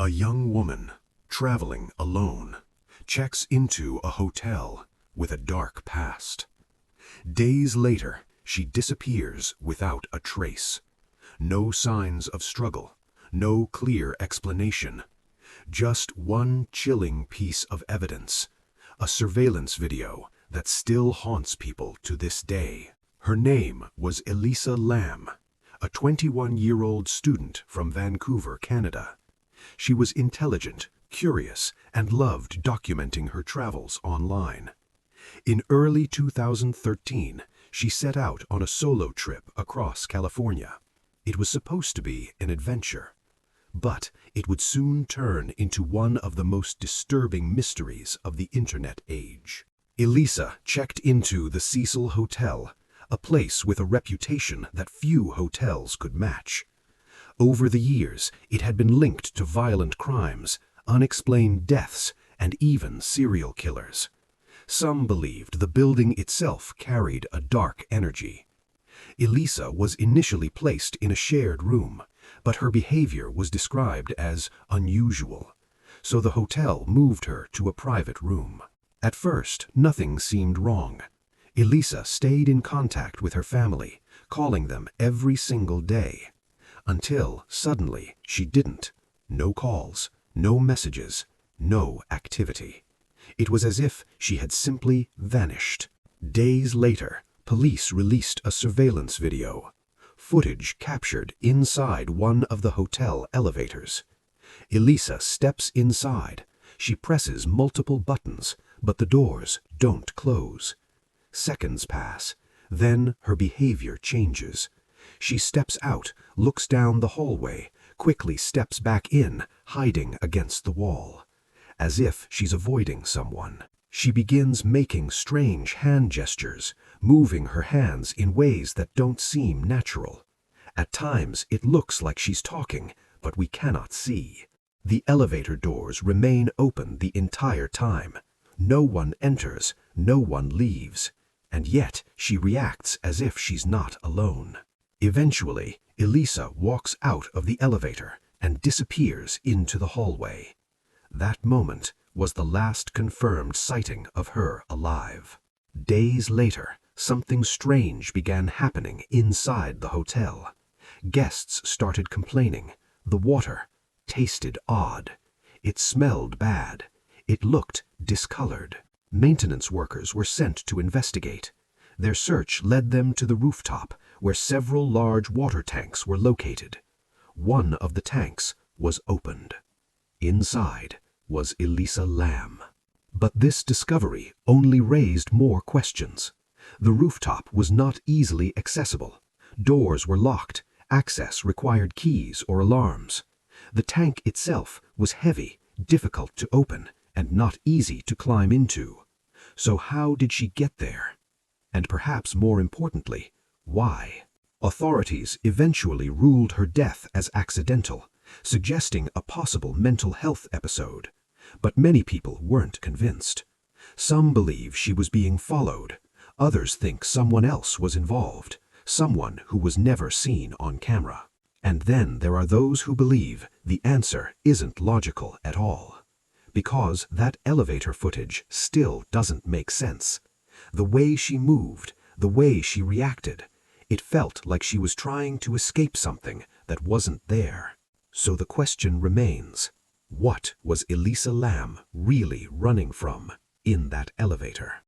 A young woman, traveling alone, checks into a hotel with a dark past. Days later, she disappears without a trace. No signs of struggle, no clear explanation. Just one chilling piece of evidence, a surveillance video that still haunts people to this day. Her name was Elisa Lam, a 21-year-old student from Vancouver, Canada. She was intelligent, curious, and loved documenting her travels online. In early 2013, she set out on a solo trip across California. It was supposed to be an adventure, but it would soon turn into one of the most disturbing mysteries of the internet age. Elisa checked into the Cecil Hotel, a place with a reputation that few hotels could match. Over the years, it had been linked to violent crimes, unexplained deaths, and even serial killers. Some believed the building itself carried a dark energy. Elisa was initially placed in a shared room, but her behavior was described as unusual, so the hotel moved her to a private room. At first, nothing seemed wrong. Elisa stayed in contact with her family, calling them every single day. Until, suddenly, she didn't. No calls, no messages, no activity. It was as if she had simply vanished. Days later, police released a surveillance video. Footage captured inside one of the hotel elevators. Elisa steps inside. She presses multiple buttons, but the doors don't close. Seconds pass. Then her behavior changes. She steps out, looks down the hallway, quickly steps back in, hiding against the wall. As if she's avoiding someone. She begins making strange hand gestures, moving her hands in ways that don't seem natural. At times, it looks like she's talking, but we cannot see. The elevator doors remain open the entire time. No one enters, no one leaves. And yet, she reacts as if she's not alone. Eventually, Elisa walks out of the elevator and disappears into the hallway. That moment was the last confirmed sighting of her alive. Days later, something strange began happening inside the hotel. Guests started complaining. The water tasted odd. It smelled bad. It looked discolored. Maintenance workers were sent to investigate. Their search led them to the rooftop, where several large water tanks were located. One of the tanks was opened. Inside was Elisa Lam. But this discovery only raised more questions. The rooftop was not easily accessible. Doors were locked. Access required keys or alarms. The tank itself was heavy, difficult to open, and not easy to climb into. So how did she get there? And perhaps more importantly, why? Authorities eventually ruled her death as accidental, suggesting a possible mental health episode. But many people weren't convinced. Some believe she was being followed. Others think someone else was involved, someone who was never seen on camera. And then there are those who believe the answer isn't logical at all. Because that elevator footage still doesn't make sense. The way she moved, the way she reacted, it felt like she was trying to escape something that wasn't there. So the question remains, what was Elisa Lam really running from in that elevator?